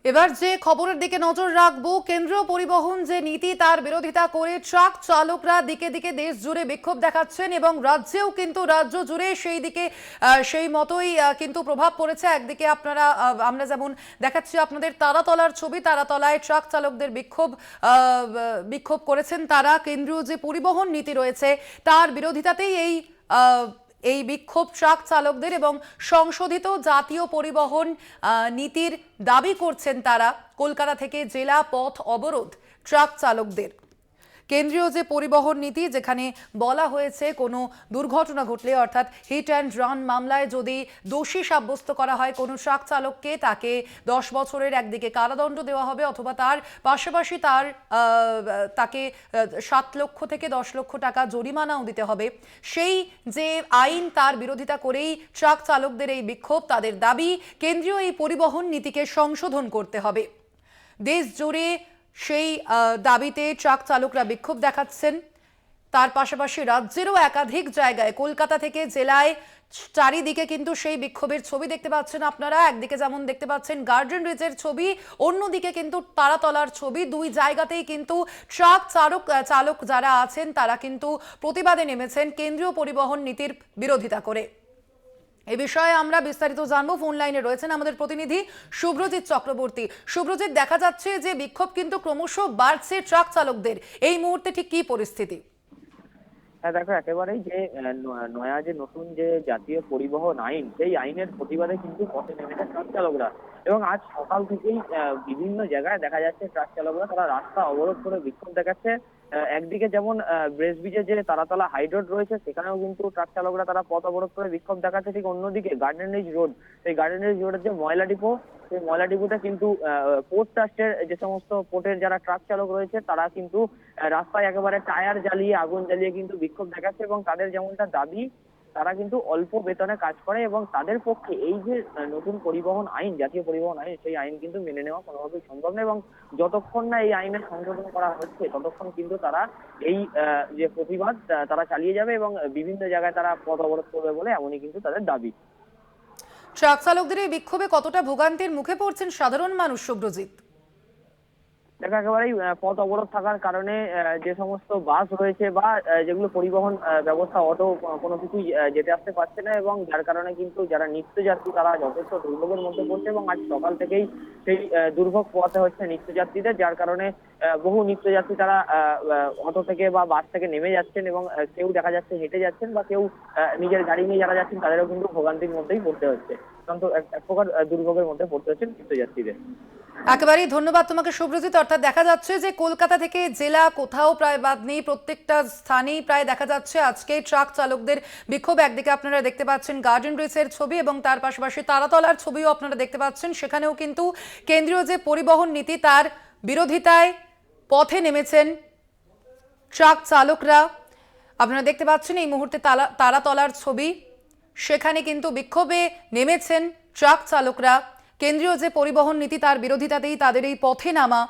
এবার যে খবরের দিকে নজর রাখবো, কেন্দ্রীয় পরিবহন যে নীতি তার বিরোধিতা করে ট্রাক চালকরা দিকে দিকে দেশ জুড়ে বিক্ষোভ দেখাচ্ছেন এবং রাজ্যেও কিন্তু রাজ্য জুড়ে সেই দিকে সেই মতোই কিন্তু প্রভাব পড়েছে। একদিকে আমরা যেমন দেখাচ্ছি আপনাদের তারাতলার ছবি, তারাতলায় ট্রাক চালকদের বিক্ষোভ করেছেন তারা। কেন্দ্রীয় যে পরিবহন নীতি রয়েছে তার বিরোধিতাতেই এই বিক্ষোভ ট্রাক চালকদের এবং সংশোধিত জাতীয় পরিবহন নীতির দাবি করছেন তারা। কলকাতা থেকে জেলা পথ অবরোধ ট্রাক চালকদের। কেন্দ্রীয় যে পরিবহন নীতি, যেখানে বলা হয়েছে কোনো দুর্ঘটনা ঘটলে অর্থাৎ হিট অ্যান্ড রান মামলায় যদি দোষী সাব্যস্ত করা হয় কোনো ট্রাক চালককে, তাকে 10 বছরের একদিকে কারাদণ্ড দেওয়া হবে অথবা তার পাশাপাশি তাকে 7 লক্ষ থেকে 10 লক্ষ টাকা জরিমানাও দিতে হবে। সেই যে আইন, তার বিরোধিতা করেই ট্রাক চালকদের এই বিক্ষোভ। তাদের দাবি কেন্দ্রীয় এই পরিবহন নীতিকে সংশোধন করতে হবে। দেশ জুড়ে সেই দাবিতে ট্রাক চালকরা বিক্ষোভ দেখাচ্ছেন। তার পাশাপাশি রাজ্যেরও একাধিক জায়গায়, কলকাতা থেকে জেলায় চারিদিকে কিন্তু সেই বিক্ষোভের ছবি দেখতে পাচ্ছেন আপনারা। একদিকে যেমন দেখতে পাচ্ছেন গার্ডেন রিজের ছবি, অন্যদিকে কিন্তু তারাতলার ছবি। দুই জায়গাতেই কিন্তু ট্রাক চালক যারা আছেন তারা কিন্তু প্রতিবাদে নেমেছেন কেন্দ্রীয় পরিবহন নীতির বিরোধিতা করে। এ বিষয়ে আমরা বিস্তারিত জানবো। ফোন লাইনে রয়েছেন আমাদের প্রতিনিধি শুভ্রজিৎ চক্রবর্তী। শুভ্রজিৎ, দেখা যাচ্ছে যে বিক্ষোভ কিন্তু ক্রমশ বাড়ছে ট্রাক চালকদের, এই মুহূর্তে ঠিক কি পরিস্থিতি? হ্যাঁ দেখো, একেবারেই যে নয়া যে নতুন যে জাতীয় পরিবহন আইন, সেই আইনের প্রতিবাদে কিন্তু পথে নেমেছে ট্রাক চালকরা। এবং আজ সকাল থেকেই বিভিন্ন জায়গায় দেখা যাচ্ছে ট্রাক চালকরা তারা রাস্তা অবরোধ করে বিক্ষোভ দেখাচ্ছে। একদিকে যেমন ব্রেসব্রিজের যে তারাতলা হাই রোড রয়েছে, সেখানেও কিন্তু ট্রাক চালকরা তারা পথ অবরোধ করে বিক্ষোভ দেখাচ্ছে। ঠিক অন্যদিকে গার্ডেন রিজ রোড, সেই গার্ডেন রিজ রোডের যে ময়লা ডিপো, সেই ময়লা ডিপোতে কিন্তু পোর্ট ট্রাস্টের যে সমস্ত পোর্টের যারা ট্রাক চালক রয়েছে তারা কিন্তু রাস্তায় একেবারে টায়ার জ্বালিয়ে, আগুন জ্বালিয়ে কিন্তু বিক্ষোভ দেখাচ্ছে। এবং তাদের যেমনটা দাবি, তারা কিন্তু অল্প বেতনে কাজ করে এবং তাদের পক্ষে এই যে নতুন পরিবহন আইন, জাতীয় পরিবহন আইন, সেই আইন কিন্তু মেনে নেওয়া কোনোভাবেই সম্ভব নয়। এবং যতক্ষণ না এই আইনের সংশোধন করা হচ্ছে ততক্ষণ কিন্তু তারা এই যে প্রতিবাদ তারা চালিয়ে যাবে এবং বিভিন্ন জায়গায় তারা পথ অবরোধ করবে বলে এমনই কিন্তু তাদের দাবি। ট্রাক চালকদের এই বিক্ষোভে কতটা ভোগান্তির মুখে পড়ছেন সাধারণ মানুষ, শুভ্রজিৎ? দেখো, একেবারেই পথ অবরোধ থাকার কারণে যে সমস্ত বাস রয়েছে বা যেগুলো পরিবহন ব্যবস্থা, অটো, কোনো কিছুই যেতে আসতে পারছে না। এবং যার কারণে কিন্তু যারা নিত্যযাত্রী তারা যথেষ্ট দুর্ভোগের মধ্যে পড়ছে। এবং আজ সকাল থেকেই সেই দুর্ভোগ পোহাতে হচ্ছে নিত্যযাত্রীদের, যার কারণে বহু নিত্যযাত্রী তারা অটো থেকে বা বাস থেকে নেমে যাচ্ছেন এবং কেউ দেখা যাচ্ছে হেঁটে যাচ্ছেন বা কেউ নিজের গাড়ি নিয়ে যারা যাচ্ছেন তাদেরও কিন্তু ভোগান্তির মধ্যেই পড়তে হচ্ছে। অত্যন্ত এক প্রকার দুর্ভোগের মধ্যে পড়তে হচ্ছে নিত্যযাত্রীদের। একেবারেই ধন্যবাদ তোমাকে শুভ্রজিৎ। অর্থাৎ দেখা যাচ্ছে যে কলকাতা থেকে জেলা কোথাও প্রায় বাদ নেই, প্রত্যেকটা স্থানেই প্রায় দেখা যাচ্ছে আজকে ট্রাক চালকদের বিক্ষোভ। একদিকে আপনারা দেখতে পাচ্ছেন গার্ডেন রিচের ছবি এবং তার পাশাপাশি তারাতলার ছবিও আপনারা দেখতে পাচ্ছেন। সেখানেও কিন্তু কেন্দ্রীয় যে পরিবহন নীতি তার বিরোধিতায় পথে নেমেছেন ট্রাক চালকরা। আপনারা দেখতে পাচ্ছেন এই মুহূর্তে তারাতলার ছবি, সেখানে কিন্তু বিক্ষোভে নেমেছেন ট্রাক চালকরা। কেন্দ্রীয় যে পরিবহন নীতি তার বিরোধিতাতেই তাদের এই পথে নামা,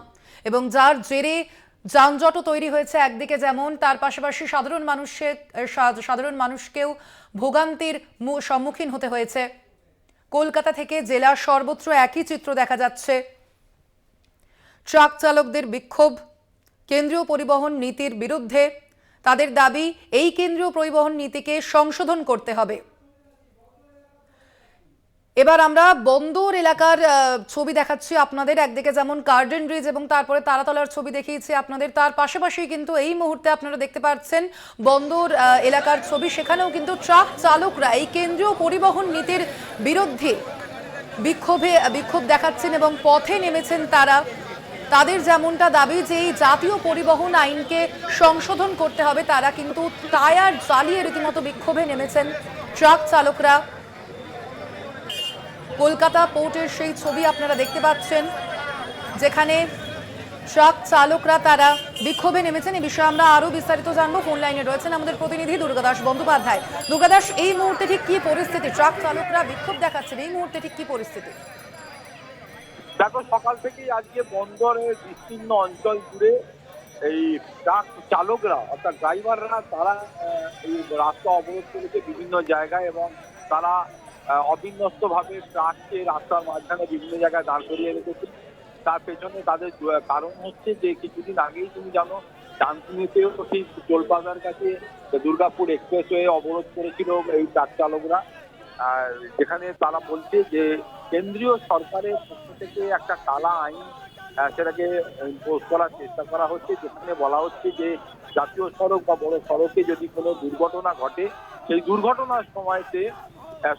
এবং যার জেরে যানজটও তৈরি হয়েছে একদিকে যেমন, তার পাশাপাশি সাধারণ মানুষকেও ভোগান্তির সম্মুখীন হতে হয়েছে। কলকাতা থেকে জেলা সর্বত্র একই চিত্র দেখা যাচ্ছে। ট্রাক চালকদের বিক্ষোভ কেন্দ্রীয় পরিবহন নীতির বিরুদ্ধে। তাদের দাবি এই কেন্দ্রীয় পরিবহন নীতিকে সংশোধন করতে হবে। এবার আমরা বন্দর এলাকার ছবি দেখাচ্ছি আপনাদের। একদিকে যেমন গার্ডেন ব্রিজ এবং তারপরে তারাতলার ছবি দেখিয়েছি আপনাদের, তার পাশাপাশি কিন্তু এই মুহূর্তে আপনারা দেখতে পাচ্ছেন বন্দর এলাকার ছবি। সেখানেও কিন্তু ট্রাক চালকরা এই কেন্দ্রীয় পরিবহন নীতির বিরুদ্ধে বিক্ষোভ দেখাচ্ছেন এবং পথে নেমেছেন তারা। তাদের যেমনটা দাবি যে এই জাতীয় পরিবহন আইনকে সংশোধন করতে হবে। তারা কিন্তু টায়ার জ্বালিয়ে রীতিমতো বিক্ষোভে নেমেছেন ট্রাক চালকরা। কলকাতা পোর্টের সেই ছবি আপনারা দেখতে পাচ্ছেন, যেখানে ট্রাক চালকরা তারা বিক্ষোভে নেমেছেন। এই বিষয়ে আমরা আরো বিস্তারিত জানবো। ফোন লাইনে রয়েছেন আমাদের প্রতিনিধি দুর্গাদাস বন্দ্যোপাধ্যায়। দুর্গাদাস, এই মুহূর্তে ঠিক কি পরিস্থিতি? ট্রাক চালকরা বিক্ষোভ দেখাচ্ছেন, এই মুহূর্তে ঠিক কি পরিস্থিতি? দেখো, সকাল থেকেই আজকে বন্দরের বিস্তীর্ণ অঞ্চল জুড়ে এই ট্রাক চালকরা অর্থাৎ ড্রাইভাররা তারা এই রাস্তা অবরোধ করেছে বিভিন্ন জায়গায় এবং তারা অবিন্যস্ত ভাবে ট্রাককে রাস্তার মাঝখানে বিভিন্ন জায়গায় দাঁড় করিয়ে রেখেছে। তার পেছনে তাদের কারণ হচ্ছে যে কিছুদিন আগেই তুমি জানো ডানকুনিতেও ঠিক টোলপ্লাজার কাছে দুর্গাপুর এক্সপ্রেসওয়ে অবরোধ করেছিল এই ট্রাক চালকরা। আর যেখানে তারা বলছে যে কেন্দ্রীয় সরকারের পক্ষ থেকে একটা কালা আইন সেটাকে ইম্পোজ করার চেষ্টা করা হচ্ছে, যেখানে বলা হচ্ছে যে জাতীয় সড়ক বা বড় সড়কে যদি কোনো দুর্ঘটনা ঘটে সেই দুর্ঘটনার সময়তে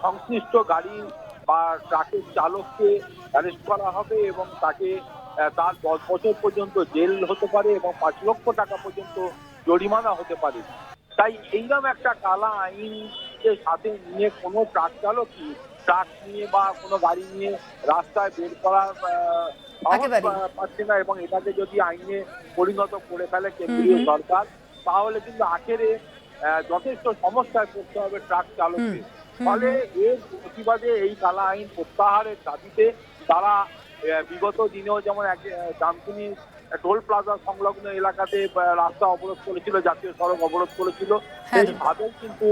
সংশ্লিষ্ট গাড়ি বা ট্রাকের চালককে অ্যারেস্ট করা হবে এবং তাকে তার 10 বছর পর্যন্ত জেল হতে পারে এবং 5 লক্ষ টাকা পর্যন্ত জরিমানা হতে পারে। তাই এইরকম একটা কালা আইনকে সাথে নিয়ে কোনো ট্রাক চালকই ট্রাক নিয়ে বা কোনো গাড়ি নিয়ে রাস্তায় বের করার পাচ্ছে না, এবং এটাকে যদি আইনে পরিণত করে ফেলে কেন্দ্রীয় সরকার তাহলে কিন্তু আখেরে যথেষ্ট সমস্যায় পড়তে হবে ট্রাক চালকদের। ফলে এর প্রতিবাদে এই কালা আইন প্রত্যাহারের দাবিতে তারা বিগত দিনেও যেমন ডানকুনি টোল প্লাজা সংলগ্ন এলাকাতে রাস্তা অবরোধ করেছিল, জাতীয় সড়ক অবরোধ করেছিল, সেইভাবেও কিন্তু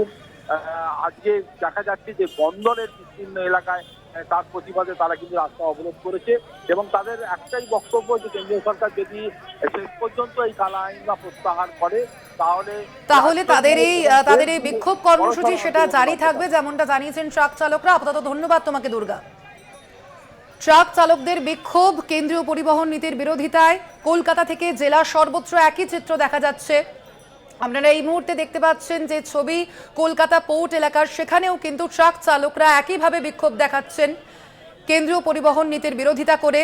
আজকে দেখা যাচ্ছে যে বন্দরের বিস্তীর্ণ এলাকায় তার প্রতিবাদে তারা কিন্তু রাস্তা অবরোধ করেছে এবং তাদের একটাই বক্তব্য যে কেন্দ্রীয় সরকার যদি শেষ পর্যন্ত এই কালা আইন বা প্রত্যাহার করে তাহলে তাদের এই বিক্ষোভ কর্মসূচি সেটা জারি থাকবে, যেমনটা জানিয়েছেন ট্রাক চালকরা। আপাতত ধন্যবাদ তোমাকে দুর্গা। ট্রাক চালকদের বিক্ষোভ কেন্দ্রীয় পরিবহন নীতির বিরোধিতায় কলকাতা থেকে জেলা সর্বত্র একই চিত্র দেখা যাচ্ছে। আপনারা এই মুহূর্তে দেখতে পাচ্ছেন যে ছবি কলকাতা পোর্ট এলাকার, সেখানেও কিন্তু ট্রাক চালকরা একইভাবে বিক্ষোভ দেখাচ্ছেন কেন্দ্রীয় পরিবহন নীতির বিরোধিতা করে।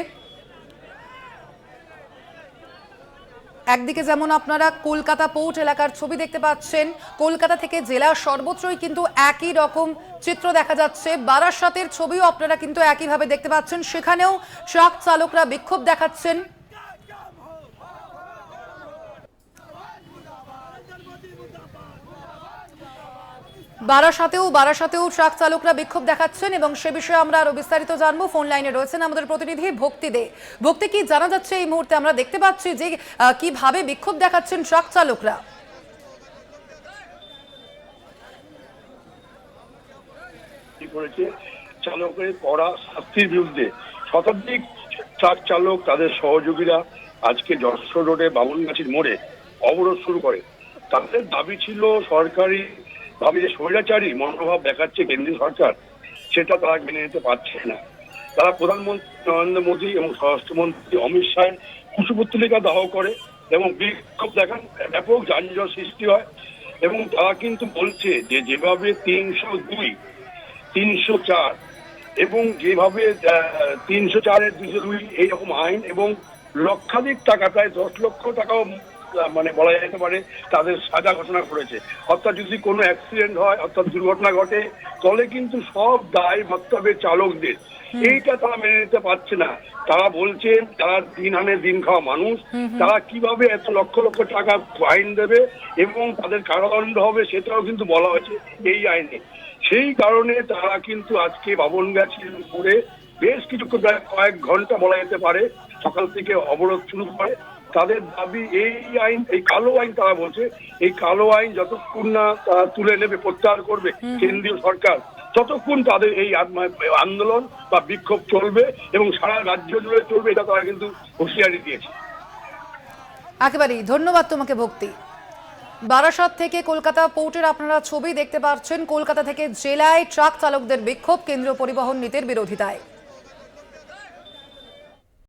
একদিকে যেমন আপনারা কলকাতা পোর্ট এলাকার ছবি দেখতে পাচ্ছেন, কলকাতা থেকে জেলা সর্বত্রই কিন্তু একই রকম চিত্র দেখা যাচ্ছে। বারাসাতের ছবিও আপনারা কিন্তু একইভাবে দেখতে পাচ্ছেন, সেখানেও ট্রাক চালকরা বিক্ষোভ দেখাচ্ছেন। বারাসাতেও ট্রাক চালকরা বিক্ষোভ দেখাচ্ছেন এবং সে বিষয়ে আমরা আরো বিস্তারিত জানবো। ফোন লাইনে রয়েছেন আমাদের প্রতিনিধি ভক্তি দে। ভক্তি, কি জানা যাচ্ছে এই মুহূর্তে? আমরা দেখতে পাচ্ছি যে কিভাবে বিক্ষোভ দেখাচ্ছেন ট্রাক চালকরা। চালকের কড়া শাস্তির বিরুদ্ধে শতাধিক ট্রাক চালক তাদের সহযোগীরা আজকে যশোর রোডে বামনগাছির মোড়ে অবরোধ শুরু করে। তাদের দাবি ছিল সরকারি ভাবে যে স্বৈরাচারী মনোভাব দেখাচ্ছে কেন্দ্রীয় সরকার, সেটা তারা মেনে নিতে পারছে না। তারা প্রধানমন্ত্রী নরেন্দ্র মোদী এবং স্বরাষ্ট্রমন্ত্রী অমিত শাহের কুশপুত্তলিকা দাহ করে এবং বিক্ষোভ দেখান, ব্যাপক যানজট সৃষ্টি হয়। এবং তারা কিন্তু বলছে যে যেভাবে 302, 304 এবং যেভাবে 304-এর 202 এইরকম আইন এবং লক্ষাধিক টাকা, প্রায় 10 লক্ষ টাকাও মানে বলা যেতে পারে তাদের সাজা ঘোষণা করেছে। অর্থাৎ যদি কোনো অ্যাক্সিডেন্ট হয়, অর্থাৎ দুর্ঘটনা ঘটে, তাহলে কিন্তু সব দায় ভাবতে হবে চালকদের। এইটা তারা মেনে নিতে পারছে না। তারা বলছেন তারা দিন আনে দিন খাওয়া মানুষ, তারা কিভাবে এত লক্ষ লক্ষ টাকা ফাইন দেবে এবং তাদের কারাদণ্ড হবে সেটাও কিন্তু বলা হয়েছে এই আইনে। সেই কারণে তারা কিন্তু আজকে বামনগাছির মোড়ে বেশ কিছু, প্রায় কয়েক ঘন্টা বলা যেতে পারে, সকাল থেকে অবরোধ শুরু করে। তাদের দাবি এই আইন, এই কালো আইন, তারা বলছে এই কালো আইন যতক্ষণ না তারা তুলে নেবে, প্রত্যাহার করবে কেন্দ্রীয় সরকার, ততক্ষণ তাদের এই আন্দোলন বা বিক্ষোভ চলবে এবং সারা রাজ্য জুড়ে চলবে, এটা তারা কিন্তু হুঁশিয়ারি দিয়েছে। একেবারেই ধন্যবাদ তোমাকে ভক্তি। বারাসাত থেকে কলকাতা পোর্টের আপনারা ছবি দেখতে পাচ্ছেন, কলকাতা থেকে জেলায় ট্রাক চালকদের বিক্ষোভ কেন্দ্রীয় পরিবহন নীতির বিরোধিতায়।